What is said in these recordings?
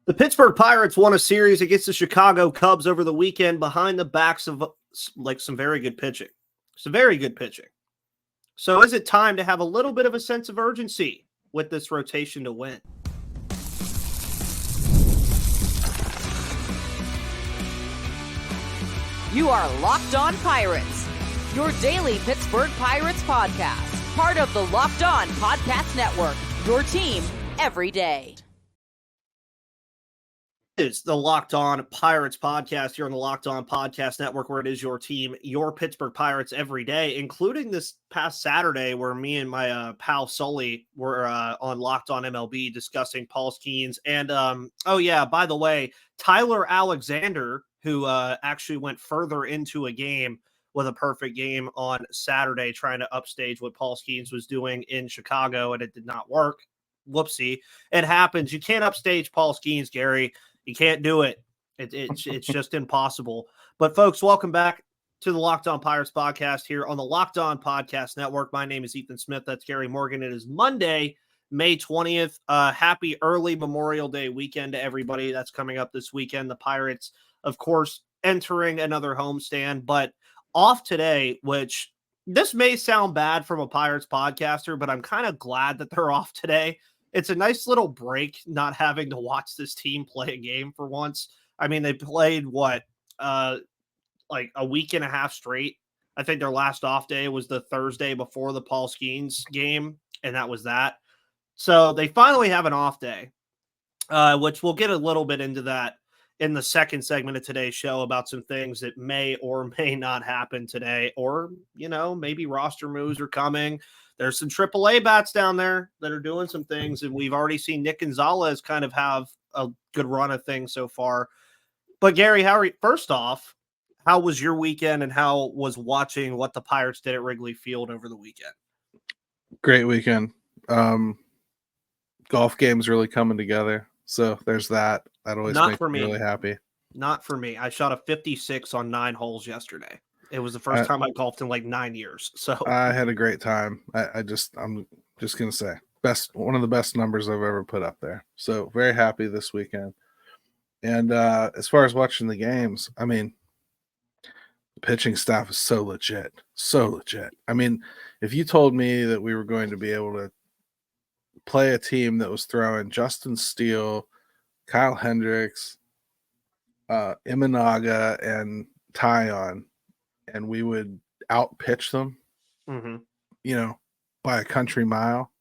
The Pittsburgh Pirates won a series against the Chicago Cubs over the weekend behind the backs of some very good pitching. Some very good pitching. So is it time to have a little bit of a sense of urgency with this rotation to win? You are Locked On Pirates, your daily Pittsburgh Pirates podcast, part of the Locked On Podcast Network, your team every day. It's the Locked On Pirates podcast here on the Locked On Podcast Network, where it is your team, your Pittsburgh Pirates every day, including this past Saturday where me and my pal Sully were on Locked On MLB discussing Policygenius. And, oh yeah, by the way, Tyler Alexander, who actually went further into a game with a perfect game on Saturday, trying to upstage what Policygenius was doing in Chicago, and it did not work. Whoopsie. It happens. You can't upstage Policygenius, Gary. You can't do it. It's just impossible. But folks, welcome back to the Locked On Pirates podcast here on the Locked On Podcast Network. My name is Ethan Smith. That's Gary Morgan. It is Monday, May 20th. Happy early Memorial Day weekend to everybody that's coming up this weekend. The Pirates, of course, entering another homestand, but off today, which this may sound bad from a Pirates podcaster, but I'm kind of glad that they're off today. It's a nice little break not having to watch this team play a game for once. I mean, they played like a week and a half straight. I think their last off day was the Thursday before the Policygenius game, and that was that. So they finally have an off day, which we'll get a little bit into that in the second segment of today's show about some things that may or may not happen today, or, maybe roster moves are coming. There's some AAA bats down there that are doing some things, and we've already seen Nick Gonzalez kind of have a good run of things so far. But Gary, first off, how was your weekend, and how was watching what the Pirates did at Wrigley Field over the weekend? Great weekend. Golf games really coming together. So there's that. That always makes me really happy. Not for me. I shot a 56 on 9 holes yesterday. It was the first time I golfed in like 9 years. So I had a great time. I'm just gonna say one of the best numbers I've ever put up there. So very happy this weekend. And as far as watching the games, I mean, the pitching staff is so legit. So legit. I mean, if you told me that we were going to be able to play a team that was throwing Justin Steele, Kyle Hendricks, Imanaga, and Tyon, and we would out-pitch them, by a country mile,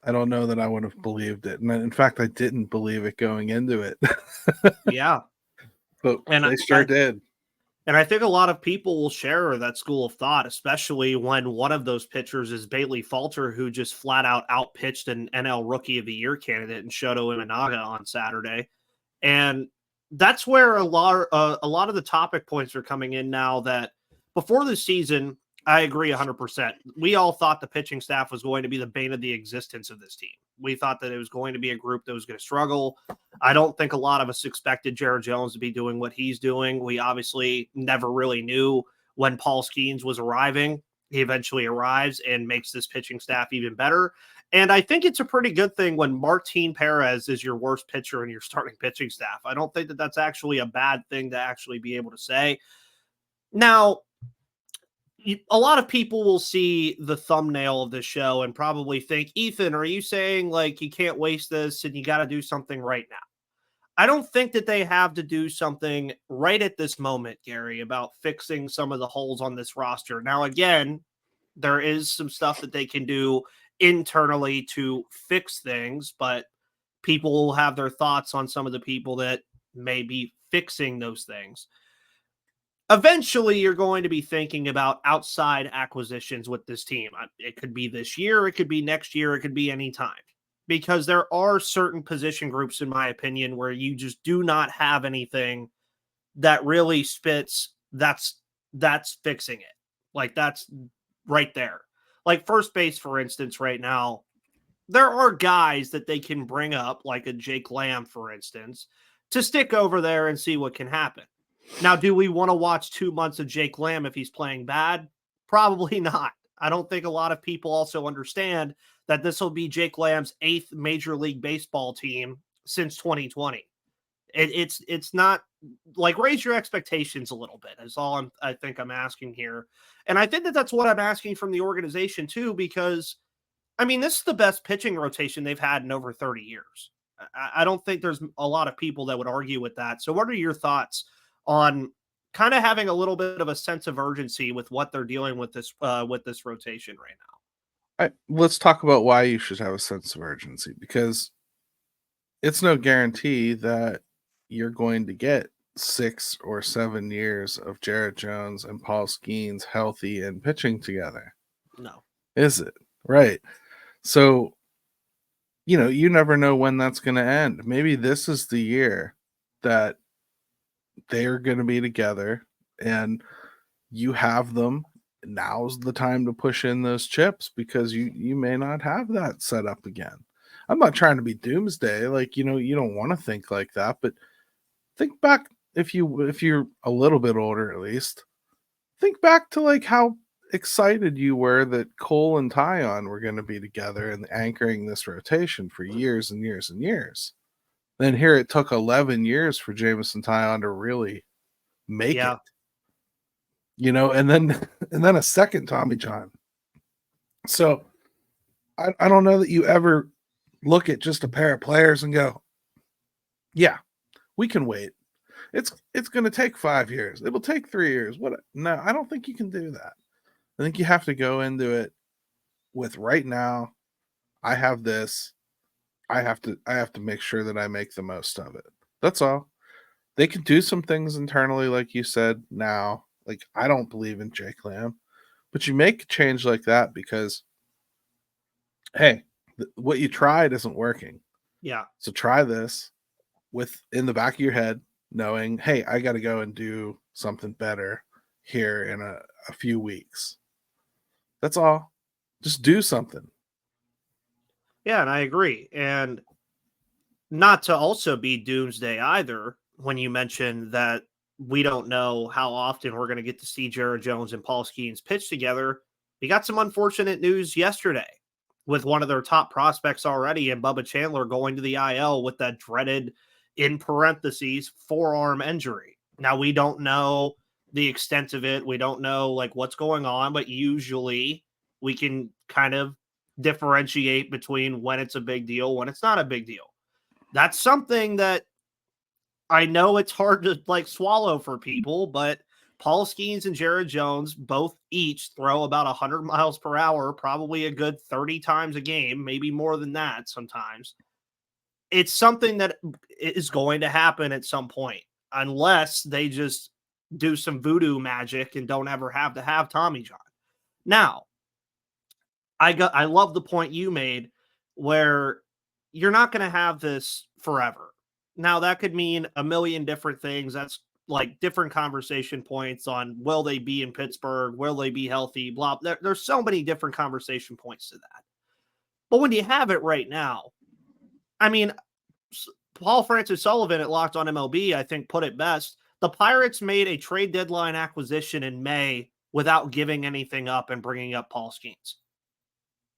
I don't know that I would have believed it. And in fact, I didn't believe it going into it. Yeah. But they sure did. And I think a lot of people will share that school of thought, especially when one of those pitchers is Bailey Falter, who just flat out outpitched an NL Rookie of the Year candidate in Shoto Imanaga on Saturday. And that's where a lot of the topic points are coming in now. That before the season, I agree 100%. We all thought the pitching staff was going to be the bane of the existence of this team. We thought that it was going to be a group that was going to struggle. I don't think a lot of us expected Jared Jones to be doing what he's doing. We obviously never really knew when Policygenius was arriving. He eventually arrives and makes this pitching staff even better. And I think it's a pretty good thing when Martin Perez is your worst pitcher in your starting pitching staff. I don't think that that's actually a bad thing to actually be able to say. Now, a lot of people will see the thumbnail of this show and probably think, Ethan, are you saying like you can't waste this and you got to do something right now? I don't think that they have to do something right at this moment, Gary, about fixing some of the holes on this roster. Now, again, there is some stuff that they can do internally to fix things, but people will have their thoughts on some of the people that may be fixing those things. Eventually, you're going to be thinking about outside acquisitions with this team. It could be this year, it could be next year, it could be any time. Because there are certain position groups, in my opinion, where you just do not have anything that really spits that's fixing it. Like, that's right there. Like first base, for instance, right now, there are guys that they can bring up, like a Jake Lamb, for instance, to stick over there and see what can happen. Now, do we want to watch 2 months of Jake Lamb if he's playing bad? Probably not. I don't think a lot of people also understand that this will be Jake Lamb's 8th Major League Baseball team since 2020. It's not like, raise your expectations a little bit is all I think I'm asking here. And I think that's what I'm asking from the organization too, because I mean, this is the best pitching rotation they've had in over 30 years. I don't think there's a lot of people that would argue with that. So what are your thoughts on kind of having a little bit of a sense of urgency with what they're dealing with this rotation right now? Let's talk about why you should have a sense of urgency, because it's no guarantee that you're going to get 6 or 7 years of Jared Jones and Paul Skeens healthy and pitching together. No. Is it? Right. So, you never know when that's going to end. Maybe this is the year that they're going to be together and you have them. Now's the time to push in those chips, because you may not have that set up again. I'm not trying to be doomsday. Like, you don't want to think like that, but think back, if you're a little bit older, at least think back to like how excited you were that Cole and Tyon were going to be together and anchoring this rotation for years and years and years. Then here it took 11 years for Jameson Tyon to really make it. And then a second Tommy John. So I don't know that you ever look at just a pair of players and go, yeah, we can wait. It's going to take 5 years. It will take 3 years. No, I don't think you can do that. I think you have to go into it with, right now, I have this. I have to make sure that I make the most of it. That's all. They can do some things internally, like you said. Now, like, I don't believe in Jake Lamb, but you make a change like that because, hey, what you tried isn't working. Yeah. So try this with in the back of your head, knowing, hey, I got to go and do something better here in a few weeks. That's all. Just do something. Yeah, and I agree. And not to also be doomsday either, when you mentioned that we don't know how often we're going to get to see Jared Jones and Paul Skeens pitch together. We got some unfortunate news yesterday with one of their top prospects already, and Bubba Chandler going to the IL with that dreaded, in parentheses, forearm injury. Now, we don't know the extent of it. We don't know like what's going on, but usually we can kind of differentiate between when it's a big deal, when it's not a big deal. That's something that I know it's hard to like swallow for people, but Paul Skeens and Jared Jones both each throw about 100 miles per hour, probably a good 30 times a game, maybe more than that sometimes. It's something that is going to happen at some point, unless they just do some voodoo magic and don't ever have to have Tommy John. Now, I love the point you made where you're not going to have this forever. Now, that could mean a million different things. That's like different conversation points on, will they be in Pittsburgh? Will they be healthy? Blah. There's so many different conversation points to that. But when you have it right now, I mean, Paul Francis Sullivan at Locked On MLB, I think, put it best. The Pirates made a trade deadline acquisition in May without giving anything up and bringing up Paul Skeens.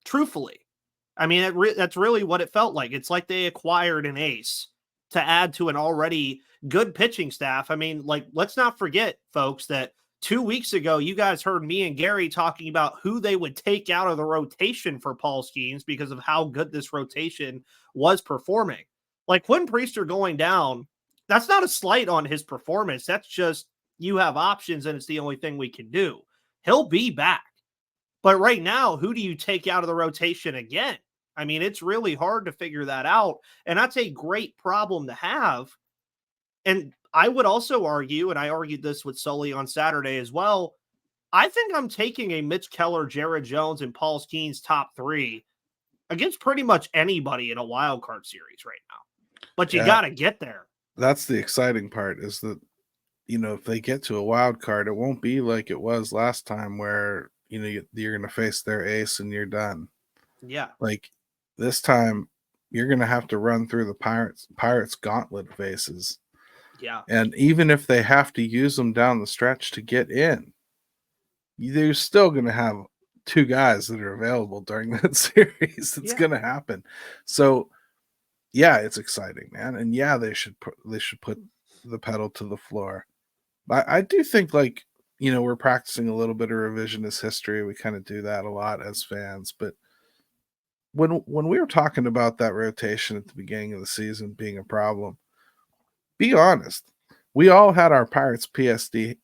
Truthfully. I mean, that's really what it felt like. It's like they acquired an ace to add to an already good pitching staff. I mean, like, let's not forget, folks, that 2 weeks ago, you guys heard me and Gary talking about who they would take out of the rotation for Paul Skeens because of how good this rotation was performing. Like, Quinn Priester going down, that's not a slight on his performance. That's just, you have options and it's the only thing we can do. He'll be back. But right now, who do you take out of the rotation again? I mean, it's really hard to figure that out. And that's a great problem to have. And I would also argue, and I argued this with Sully on Saturday as well, I think I'm taking a Mitch Keller, Jared Jones, and Paul Skeens top 3 against pretty much anybody in a wild card series right now. But you got to get there. That's the exciting part, is that, if they get to a wild card, it won't be like it was last time where, you're going to face their ace and you're done. Yeah. Like, this time, you're going to have to run through the Pirates gauntlet phases. Yeah. And even if they have to use them down the stretch to get in, you're still going to have 2 guys that are available during that series. It's going to happen. So yeah, it's exciting, man. And yeah, they should put the pedal to the floor. I do think, like, we're practicing a little bit of revisionist history. We kind of do that a lot as fans. But when we were talking about that rotation at the beginning of the season being a problem, be honest. We all had our Pirates PSD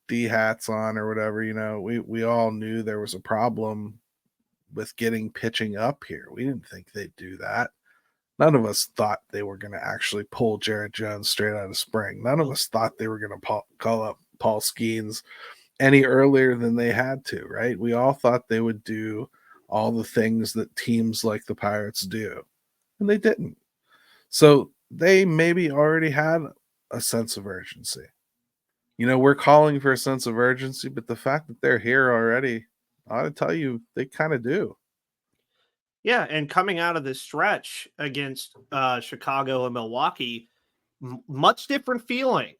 hats on or whatever. We all knew there was a problem with getting pitching up here. We didn't think they'd do that. None of us thought they were going to actually pull Jared Jones straight out of spring. None of us thought they were going to call up Paul Skeens any earlier than they had to, right? We all thought they would do all the things that teams like the Pirates do, and they didn't. So they maybe already had a sense of urgency. We're calling for a sense of urgency, but the fact that they're here already, I ought to tell you, they kind of do. Yeah, and coming out of this stretch against Chicago and Milwaukee, much different feeling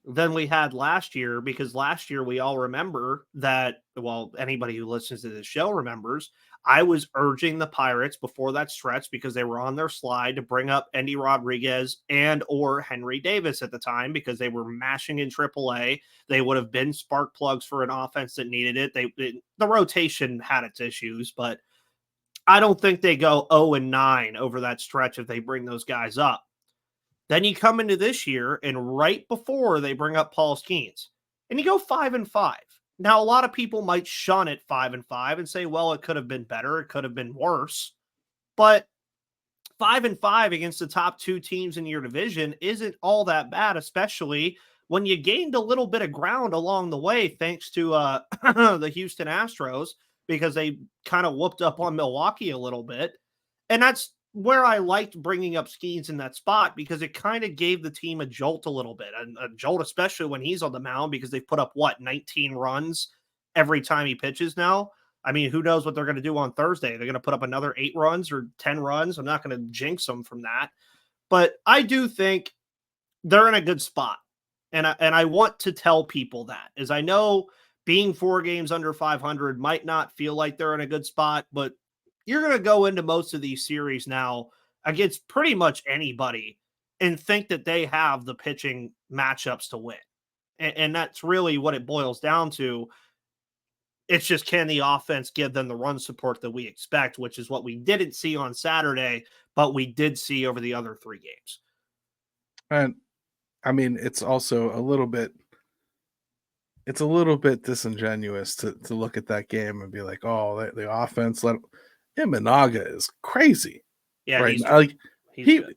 than we had last year, because last year we all remember that, well, anybody who listens to this show remembers, I was urging the Pirates before that stretch, because they were on their slide, to bring up Endy Rodriguez and or Henry Davis at the time, because they were mashing in AAA. They would have been spark plugs for an offense that needed it. The rotation had its issues, but I don't think they go 0-9 over that stretch if they bring those guys up. Then you come into this year, and right before they bring up Paul Skeens, and you go 5-5. Now, a lot of people might shun it 5-5 and say, well, it could have been better. It could have been worse. But 5-5 against the top two teams in your division isn't all that bad, especially when you gained a little bit of ground along the way, thanks to the Houston Astros, because they kind of whooped up on Milwaukee a little bit. And that's where I liked bringing up Skeens in that spot, because it kind of gave the team a jolt a little bit, a jolt, especially when he's on the mound, because they've put up 19 runs every time he pitches now. I mean, who knows what they're going to do on Thursday? They're going to put up another 8 runs or 10 runs. I'm not going to jinx them from that, but I do think they're in a good spot. And I want to tell people that, as I know being 4 games under 500 might not feel like they're in a good spot, but you're going to go into most of these series now against pretty much anybody and think that they have the pitching matchups to win. And that's really what it boils down to. It's just, can the offense give them the run support that we expect, which is what we didn't see on Saturday, but we did see over the other 3 games. And I mean, it's also a little bit disingenuous to look at that game and be like, oh, the offense Imanaga is crazy. Yeah, right? He's good.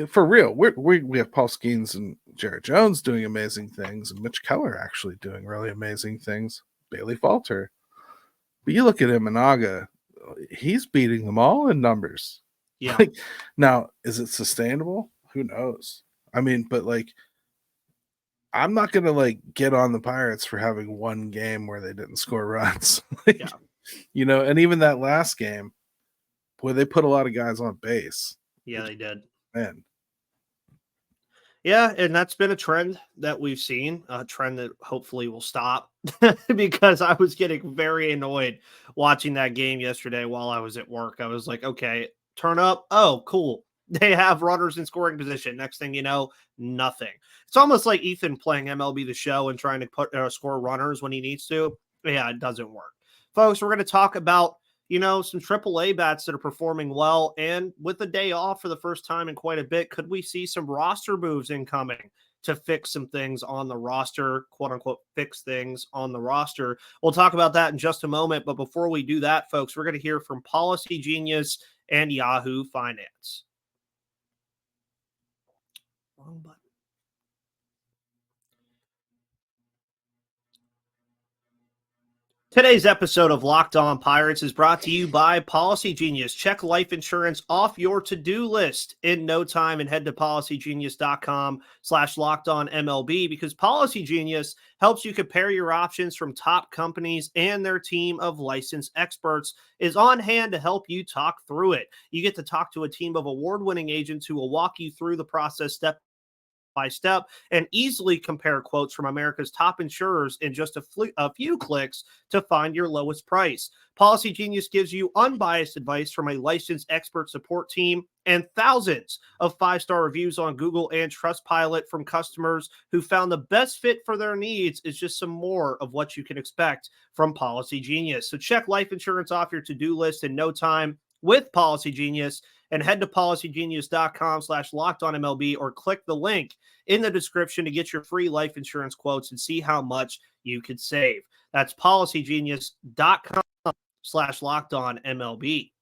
For real. We have Paul Skeens and Jared Jones doing amazing things, and Mitch Keller actually doing really amazing things. Bailey Falter. But you look at Imanaga, he's beating them all in numbers. Yeah. Now, is it sustainable? Who knows? I mean, but I'm not going to get on the Pirates for having one game where they didn't score runs. And even that last game, boy, they put a lot of guys on base. Yeah, they did. Man. Yeah, and that's been a trend that we've seen, a trend that hopefully will stop, because I was getting very annoyed watching that game yesterday while I was at work. I was like, okay, turn up. Oh, cool. They have runners in scoring position. Next thing you know, nothing. It's almost like Ethan playing MLB The Show and trying to score runners when he needs to. Yeah, it doesn't work. Folks, we're going to talk about some AAA bats that are performing well, and with the day off for the first time in quite a bit, could we see some roster moves incoming to fix some things on the roster, quote unquote, fix things on the roster? We'll talk about that in just a moment. But before we do that, folks, we're going to hear from Policygenius and Yahoo Finance. Wrong button. Today's episode of Locked On Pirates is brought to you by Policygenius. Check life insurance off your to-do list in no time and head to policygenius.com/lockedonmlb, because Policygenius helps you compare your options from top companies, and their team of licensed experts is on hand to help you talk through it. You get to talk to a team of award-winning agents who will walk you through the process step by step and easily compare quotes from America's top insurers in just a few clicks to find your lowest price. Policygenius gives you unbiased advice from a licensed expert support team and thousands of 5-star reviews on Google and Trustpilot from customers who found the best fit for their needs is just some more of what you can expect from Policygenius. So check life insurance off your to-do list in no time with Policygenius, and head to policygenius.com/lockedonmlb or click the link in the description to get your free life insurance quotes and see how much you could save. That's policygenius.com/lockedonmlb.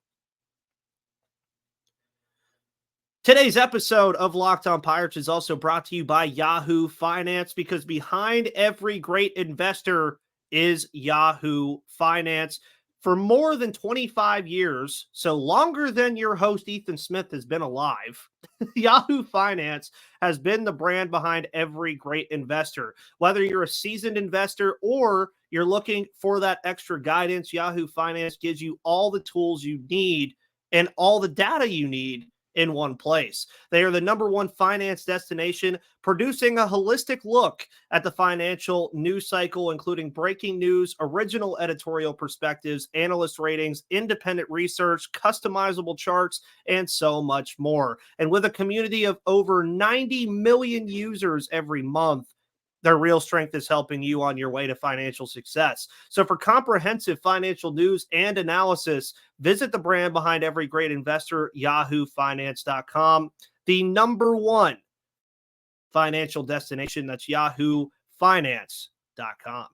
Today's episode of Locked On Pirates is also brought to you by Yahoo Finance, because behind every great investor is Yahoo Finance. For more than 25 years, so longer than your host Ethan Smith has been alive, Yahoo Finance has been the brand behind every great investor. Whether you're a seasoned investor or you're looking for that extra guidance, Yahoo Finance gives you all the tools you need and all the data you need in one place. They are the #1 finance destination, producing a holistic look at the financial news cycle, including breaking news, original editorial perspectives, analyst ratings, independent research, customizable charts, and so much more. And with a community of over 90 million users every month, their real strength is helping you on your way to financial success. So for comprehensive financial news and analysis, visit the brand behind every great investor, yahoofinance.com, the #1 financial destination. That's yahoofinance.com.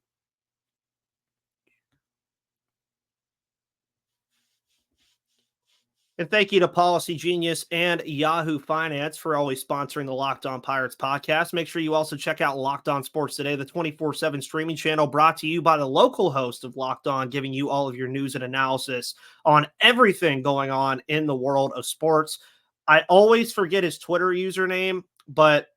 And thank you to Policygenius and Yahoo Finance for always sponsoring the Locked On Pirates podcast. Make sure you also check out Locked On Sports Today, the 24/7 streaming channel brought to you by the local host of Locked On, giving you all of your news and analysis on everything going on in the world of sports. I always forget his Twitter username, but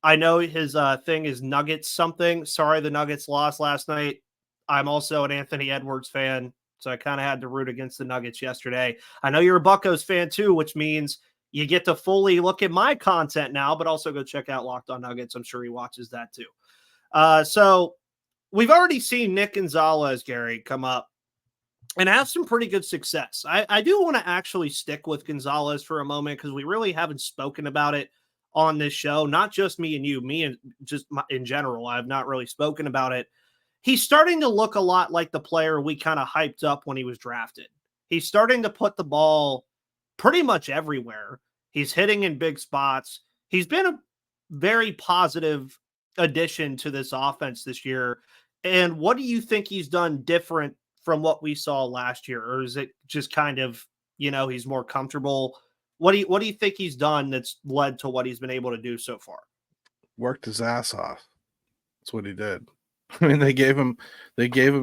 I know his thing is Nuggets something. Sorry, the Nuggets lost last night. I'm also an Anthony Edwards fan, so I kind of had to root against the Nuggets yesterday. I know you're a Buccos fan too, which means you get to fully look at my content now, but also go check out Locked On Nuggets. I'm sure he watches that too. So we've already seen Nick Gonzalez, Gary, come up and have some pretty good success. I do want to actually stick with Gonzalez for a moment because we really haven't spoken about it on this show. Not just me and you, me and just in general. I have not really spoken about it. He's starting to look a lot like the player we kind of hyped up when he was drafted. He's starting to put the ball pretty much everywhere. He's hitting in big spots. He's been a very positive addition to this offense this year. And what do you think he's done different from what we saw last year? Or is it just kind of, he's more comfortable? What do you think he's done that's led to what he's been able to do so far? Worked his ass off. That's what he did. I mean, they gave him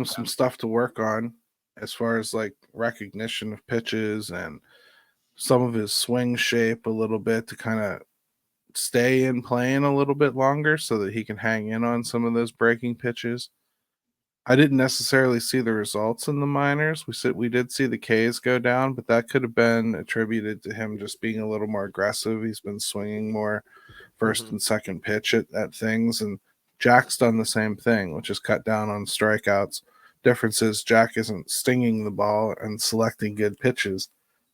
some stuff to work on as far as like recognition of pitches and some of his swing shape a little bit to kind of stay in playing a little bit longer so that he can hang in on some of those breaking pitches. I didn't necessarily see the results in the minors. We did see the Ks go down, but that could have been attributed to him just being a little more aggressive. He's been swinging more first and second pitch at things, and Jack's done the same thing, which is cut down on strikeouts. Difference is Jack isn't stinging the ball and selecting good pitches.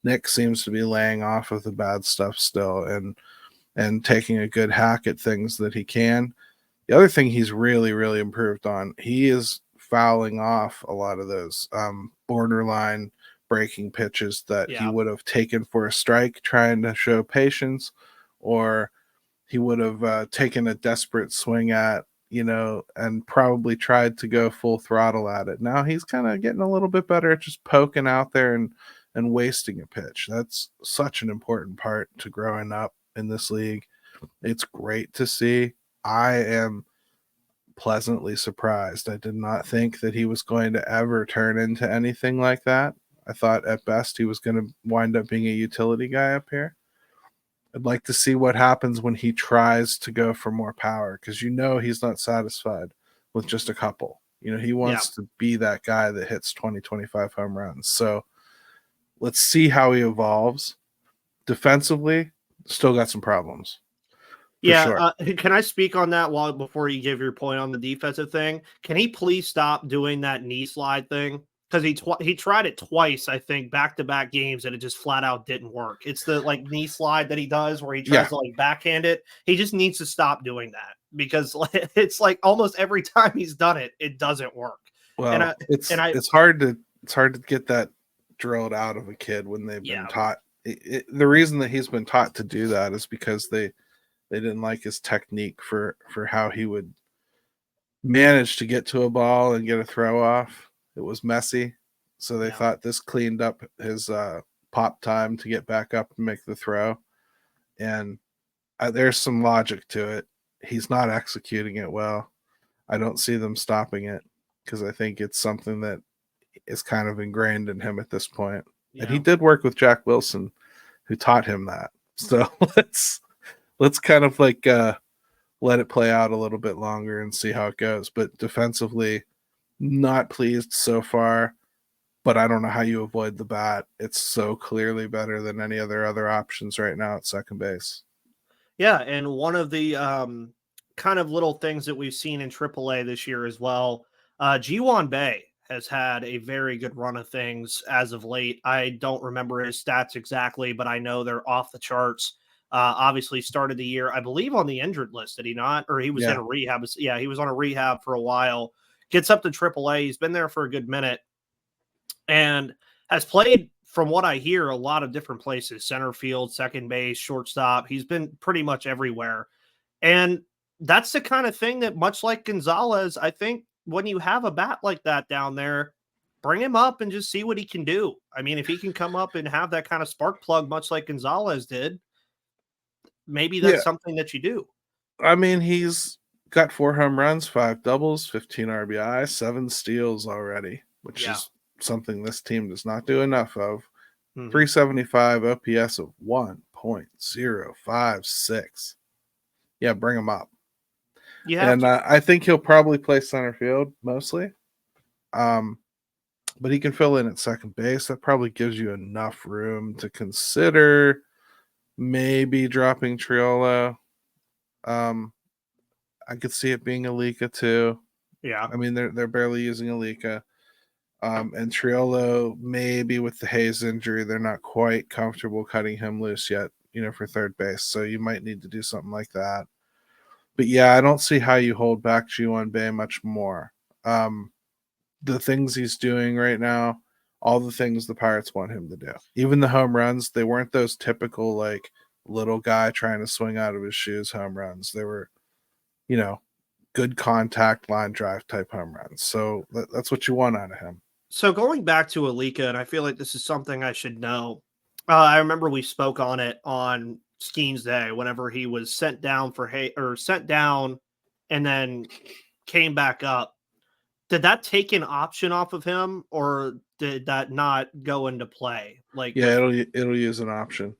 Nick seems to be laying off of the bad stuff still and taking a good hack at things that he can. The other thing he's really, really improved on, he is fouling off a lot of those borderline breaking pitches that he would have taken for a strike trying to show patience, or he would have taken a desperate swing at, and probably tried to go full throttle at it. Now he's kind of getting a little bit better at just poking out there and wasting a pitch. That's such an important part to growing up in this league. It's great to see. I am pleasantly surprised. I did not think that he was going to ever turn into anything like that. I thought at best he was going to wind up being a utility guy up here. I'd like to see what happens when he tries to go for more power, because he's not satisfied with just a couple. He wants to be that guy that hits 20, 25 home runs. So let's see how he evolves. Defensively, still got some problems. Yeah, sure. can I speak on that before you give your point on the defensive thing? Can he please stop doing that knee slide thing? Because he tried it twice, I think, back-to-back games, and it just flat out didn't work. It's the like knee slide that he does where he tries Yeah. to like backhand it. He just needs to stop doing that because it's like almost every time he's done it, it doesn't work. And Well, I and I it's hard to get that drilled out of a kid when they've yeah, been taught. The reason that he's been taught to do that is because they didn't like his technique for how he would manage to get to a ball and get a throw off. It was messy, so they yeah, thought this cleaned up his pop time to get back up and make the throw. And there's some logic to it. He's not executing it well. I don't see them stopping it because I think it's something that is kind of ingrained in him at this point. And he yeah. did work with Jack Wilson, who taught him that. So let's kind of like let it play out a little bit longer and see how it goes. But defensively, not pleased so far. But I don't know how you avoid the bat. It's so clearly better than any other options right now at second base. Yeah, and one of the kind of little things that we've seen in AAA this year as well, Ji-Hwan Bae has had a very good run of things as of late. I don't remember his stats exactly, but I know they're off the charts. Obviously started the year, I believe, on the injured list, did he not? Or he was in Yeah. a rehab. Yeah, he was on a rehab for a while. Gets up to AAA. He's been there for a good minute and has played, from what I hear, a lot of different places: center field, second base, shortstop. He's been pretty much everywhere. And that's the kind of thing that, much like Gonzalez, I think when you have a bat like that down there, bring him up and just see what he can do. I mean, if he can come up and have that kind of spark plug, much like Gonzalez did, maybe Yeah. that's something that you do. I mean, he's got 4 home runs, 5 doubles, 15 RBI, 7 steals already, which Yeah. is something this team does not do enough of. Mhm. 375 OPS of 1.056. Yeah, bring him up. You have And to. I think he'll probably play center field mostly. But he can fill in at second base. That probably gives you enough room to consider maybe dropping Triolo. I could see it being Alika too. Yeah. I mean, they're barely using Alika. And Triolo, maybe with the Hayes injury, they're not quite comfortable cutting him loose yet, for third base. So you might need to do something like that. But yeah, I don't see how you hold back Ji-Hwan Bae much more. The things he's doing right now, all the things the Pirates want him to do. Even the home runs, they weren't those typical like little guy trying to swing out of his shoes home runs. They were, good contact line drive type home runs. So that's what you want out of him. So going back to Alika, and I feel like this is something I should know. I remember we spoke on it on Skeens Day whenever he was sent down sent down and then came back up. Did that take an option off of him, or did that not go into play? Like, Yeah, it'll use an option.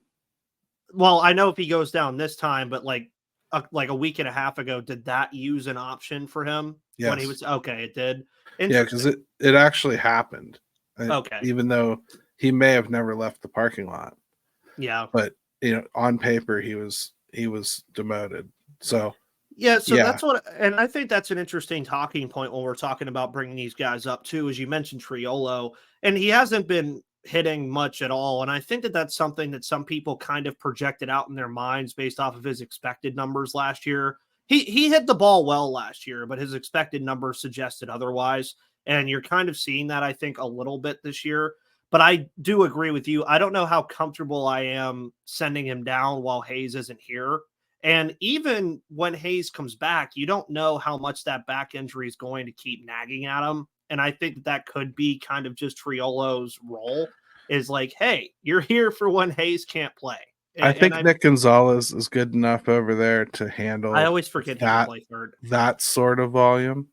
well, I know if he goes down this time, but like a week and a half ago, did that use an option for him when he Yes. was okay? It did. Yeah, because it actually happened. Okay. Even though he may have never left the parking lot. Yeah. But on paper he was demoted. So Yeah, so yeah. that's what, and I think that's an interesting talking point when we're talking about bringing these guys up too. As you mentioned, Triolo, and he hasn't been hitting much at all, and I think that that's something that some people kind of projected out in their minds based off of his expected numbers last year. He hit the ball well last year, but his expected numbers suggested otherwise, and you're kind of seeing that, I think, a little bit this year. But I do agree with you. I don't know how comfortable I am sending him down while Hayes isn't here. And even when Hayes comes back, you don't know how much that back injury is going to keep nagging at him. And I think that could be kind of just Triolo's role, is like, hey, you're here for when Hayes can't play. I think And Nick Gonzalez is good enough over there to I handle always forget he can play third. that sort of volume.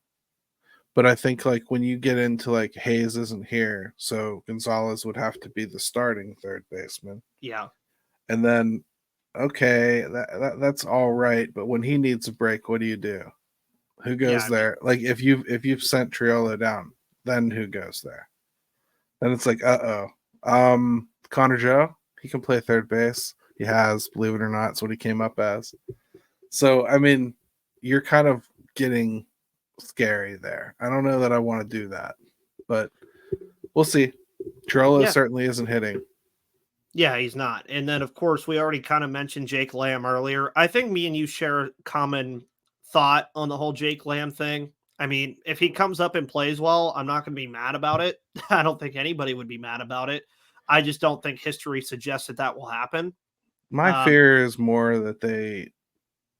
But I think like when you get into like Hayes isn't here, so Gonzalez would have to be the starting third baseman. Yeah. And then okay, that's all right, but when he needs a break, what do you do? Who goes there? Like if you've sent Triolo down, then who goes there? Then it's like, Connor Joe, he can play third base. He has, believe it or not, it's what he came up as. So, I mean, you're kind of getting scary there. I don't know that I want to do that, but we'll see. Trello certainly isn't hitting. Yeah, he's not. And then, of course, we already kind of mentioned Jake Lamb earlier. I think me and you share a common thought on the whole Jake Lamb thing. I mean, if he comes up and plays well, I'm not going to be mad about it. I don't think anybody would be mad about it. I just don't think history suggests that that will happen. My fear is more that they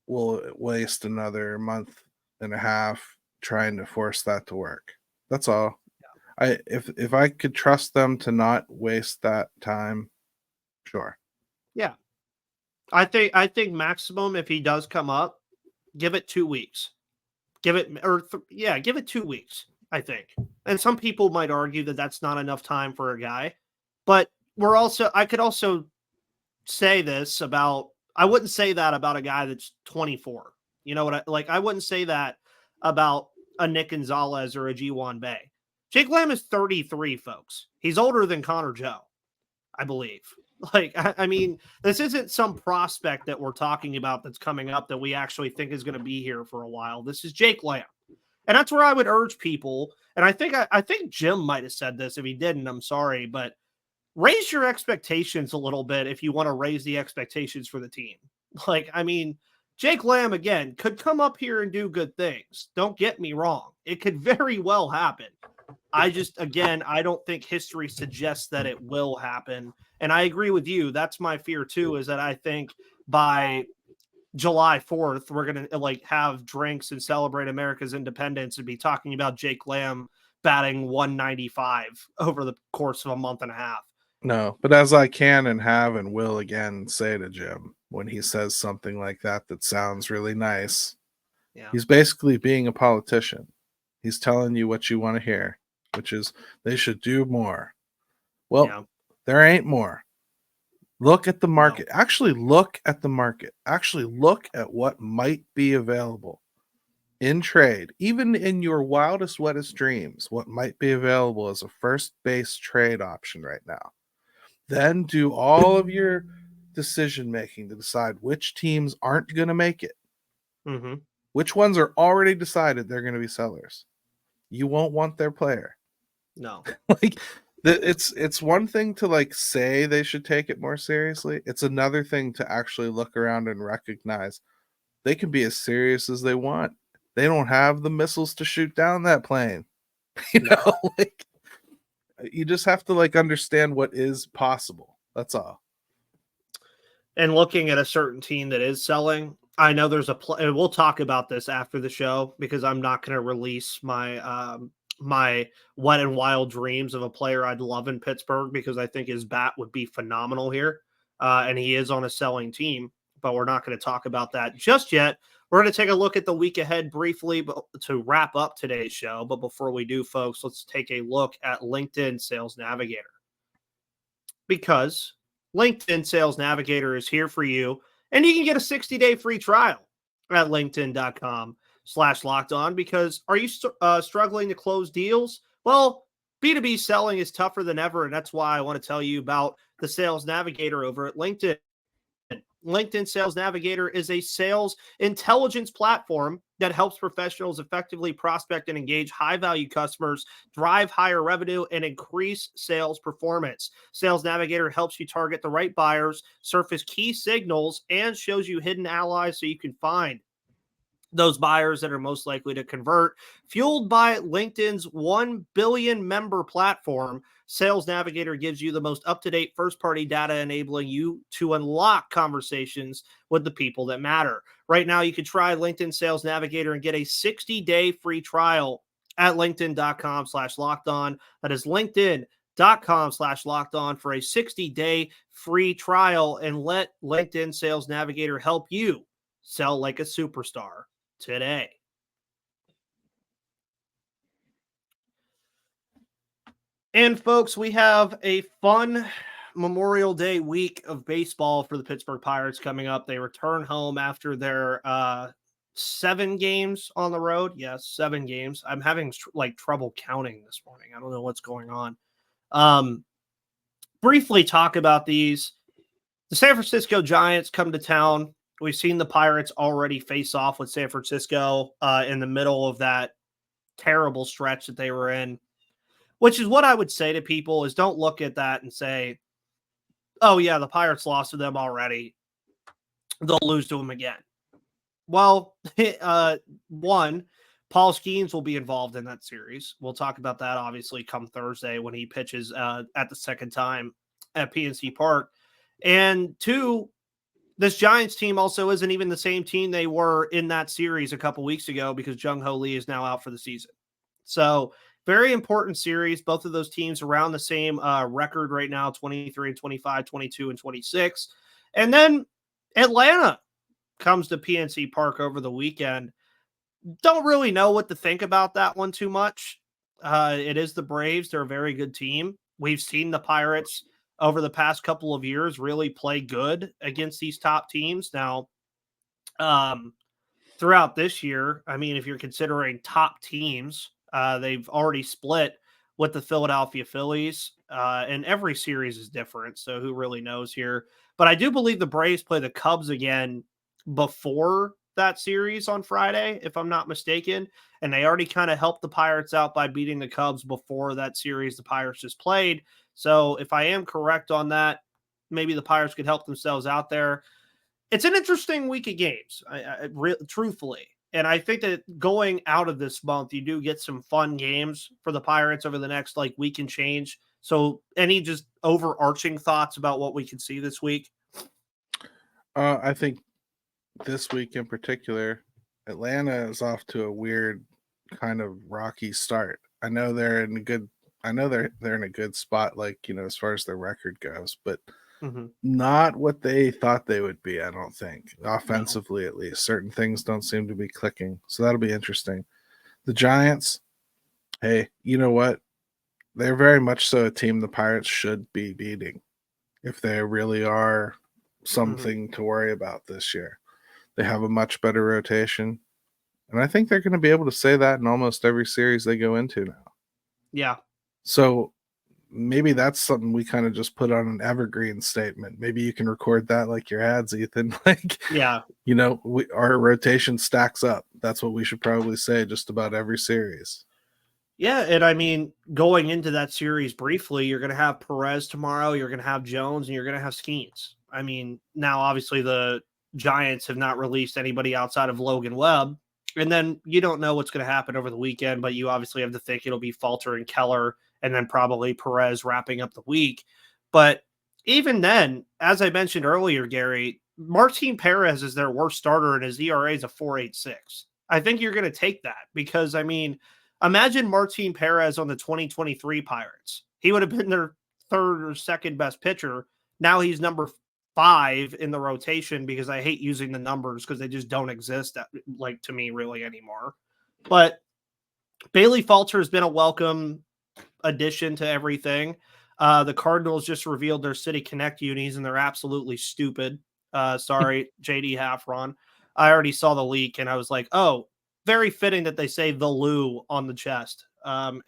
will waste another month and a half trying to force that to work. That's all. Yeah. If I could trust them to not waste that time, sure. Yeah. I think maximum, if he does come up, give it 2 weeks. Give it 2 weeks, I think. And some people might argue that that's not enough time for a guy. But I could also say this about, I wouldn't say that about a guy that's 24. You know what I wouldn't say that about a Nick Gonzalez or a G1 Bay. Jake Lamb is 33, folks. He's older than Connor Joe, I believe. I mean, this isn't some prospect that we're talking about that's coming up that we actually think is going to be here for a while. This is Jake Lamb. And that's where I would urge people. And I think Jim might have said this. If he didn't, I'm sorry, but raise your expectations a little bit if you want to raise the expectations for the team. I mean, Jake Lamb, again, could come up here and do good things. Don't get me wrong. It could very well happen. I don't think history suggests that it will happen. And I agree with you. That's my fear too, is that I think by July 4th, we're going to have drinks and celebrate America's independence and be talking about Jake Lamb batting 195 over the course of a month and a half. No, but as I can and have and will again say to Jim, when he says something like that sounds really nice, he's basically being a politician. He's telling you what you want to hear, which is they should do more. Well, there ain't more. Look at the market. No. Actually look at the market. Actually look at what might be available in trade. Even in your wildest, wettest dreams, what might be available as a first base trade option right now. Then do all of your decision making to decide which teams aren't going to make it. Mm-hmm. Which ones are already decided they're going to be sellers. You won't want their player. No. It's one thing to say they should take it more seriously. It's another thing to actually look around and recognize they can be as serious as they want. They don't have the missiles to shoot down that plane. You just have to understand what is possible. That's all. And looking at a certain team that is selling, I know there's and we'll talk about this after the show because I'm not going to release my my wet and wild dreams of a player I'd love in Pittsburgh because I think his bat would be phenomenal here. And he is on a selling team, but we're not going to talk about that just yet. We're going to take a look at the week ahead briefly to wrap up today's show. But before we do, folks, let's take a look at LinkedIn Sales Navigator. Because LinkedIn Sales Navigator is here for you, and you can get a 60-day free trial at linkedin.com/lockedon. Because are you struggling to close deals? Well, B2B selling is tougher than ever, and that's why I want to tell you about the Sales Navigator over at LinkedIn. LinkedIn Sales Navigator is a sales intelligence platform that helps professionals effectively prospect and engage high-value customers, drive higher revenue, and increase sales performance. Sales Navigator helps you target the right buyers, surface key signals, and shows you hidden allies so you can find those buyers that are most likely to convert. Fueled by LinkedIn's 1 billion member platform, Sales Navigator gives you the most up-to-date first-party data, enabling you to unlock conversations with the people that matter. Right now, you can try LinkedIn Sales Navigator and get a 60-day free trial at linkedin.com/lockedon. That is linkedin.com/lockedon for a 60-day free trial, and let LinkedIn Sales Navigator help you sell like a superstar today. And folks, we have a fun Memorial Day week of baseball for the Pittsburgh Pirates coming up. They return home after their 7 games on the road. Yes, 7 games. I'm having trouble counting this morning. I don't know what's going on. Briefly talk about these. The San Francisco Giants come to town We've seen the Pirates already face off with San Francisco in the middle of that terrible stretch that they were in, which is what I would say to people is don't look at that and say, oh, yeah, the Pirates lost to them already. They'll lose to them again. Well, one, Policygenius will be involved in that series. We'll talk about that, obviously, come Thursday when he pitches at the second time at PNC Park. And two, this Giants team also isn't even the same team they were in that series a couple weeks ago because Jung-Ho Lee is now out for the season. So very important series. Both of those teams around the same record right now, 23 and 25, 22 and 26. And then Atlanta comes to PNC Park over the weekend. Don't really know what to think about that one too much. It is the Braves. They're a very good team. We've seen the Pirates over the past couple of years really play good against these top teams. Now, throughout this year, I mean, if you're considering top teams, they've already split with the Philadelphia Phillies, and every series is different, so who really knows here? But I do believe the Braves play the Cubs again before that series on Friday, if I'm not mistaken, and they already kind of helped the Pirates out by beating the Cubs before that series the Pirates just played. So if I am correct on that, maybe the Pirates could help themselves out there. It's an interesting week of games, truthfully. And I think that going out of this month, you do get some fun games for the Pirates over the next week and change. So any just overarching thoughts about what we can see this week? I think this week in particular, Atlanta is off to a weird kind of rocky start. I know they're in a good spot, as far as their record goes, but not what they thought they would be, I don't think. Offensively, at least. Certain things don't seem to be clicking. So that'll be interesting. The Giants, hey, you know what? They're very much so a team the Pirates should be beating if they really are something to worry about this year. They have a much better rotation. And I think they're going to be able to say that in almost every series they go into now. Yeah. So maybe that's something we kind of just put on an evergreen statement. Maybe you can record that like your ads, Ethan. Yeah. Our rotation stacks up. That's what we should probably say just about every series. Yeah, and I mean, going into that series briefly, you're going to have Perez tomorrow, you're going to have Jones, and you're going to have Skeens. I mean, now obviously the Giants have not released anybody outside of Logan Webb, and then you don't know what's going to happen over the weekend, but you obviously have to think it'll be Falter and Keller, and then probably Perez wrapping up the week. But even then, as I mentioned earlier, Gary, Martin Perez is their worst starter, and his ERA is a 4.86. I think you're going to take that because, I mean, imagine Martin Perez on the 2023 Pirates. He would have been their third or second best pitcher. Now he's number 5 in the rotation because I hate using the numbers because they just don't exist to me really anymore. But Bailey Falter has been a welcome addition to everything. The Cardinals just revealed their City Connect unis and they're absolutely stupid. Sorry, JD Hafron. I already saw the leak and I was like, oh, very fitting that they say the Lou on the chest.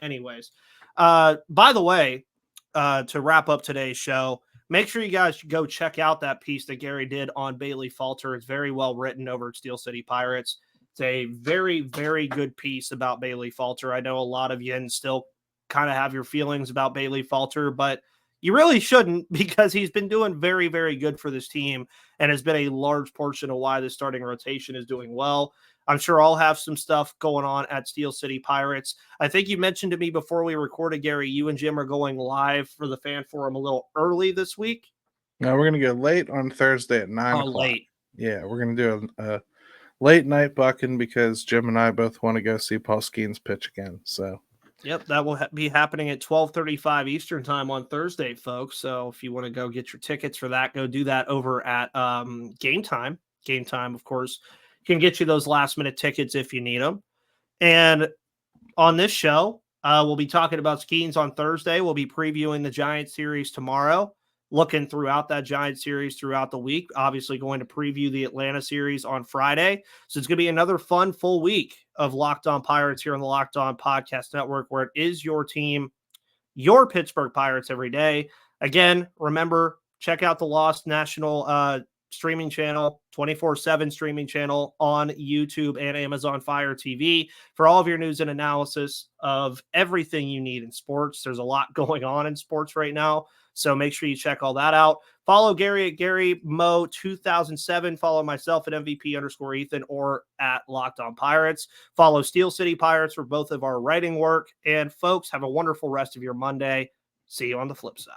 Anyways, by the way, to wrap up today's show, make sure you guys go check out that piece that Gary did on Bailey Falter. It's very well written over at Steel City Pirates. It's a very, very good piece about Bailey Falter. I know a lot of you still kind of have your feelings about Bailey Falter, but you really shouldn't because he's been doing very, very good for this team and has been a large portion of why the starting rotation is doing well. I'm sure I'll have some stuff going on at Steel City Pirates. I think you mentioned to me before we recorded, Gary, you and Jim are going live for the fan forum a little early this week. No, we're going to go late on Thursday at 9 o'clock. Late. Yeah, we're going to do a late night bucking because Jim and I both want to go see Paul Skeens pitch again. So, yep, that will be happening at 12:35 Eastern time on Thursday, folks. So if you want to go get your tickets for that, go do that over at Game Time. Game Time, of course, can get you those last-minute tickets if you need them. And on this show, we'll be talking about Skeens on Thursday. We'll be previewing the Giants series tomorrow, looking throughout that Giants series throughout the week, obviously going to preview the Atlanta series on Friday. So it's going to be another fun full week of Locked On Pirates here on the Locked On Podcast Network, where it is your team, your Pittsburgh Pirates every day. Again, remember, check out the Lost National streaming channel, 24/7 streaming channel on YouTube and Amazon Fire TV for all of your news and analysis of everything you need in sports. There's a lot going on in sports right now, so make sure you check all that out. Follow Gary at Gary Mo 2007. Follow myself at MVP_Ethan or at Locked On Pirates. Follow Steel City Pirates for both of our writing work. And folks, have a wonderful rest of your Monday. See you on the flip side.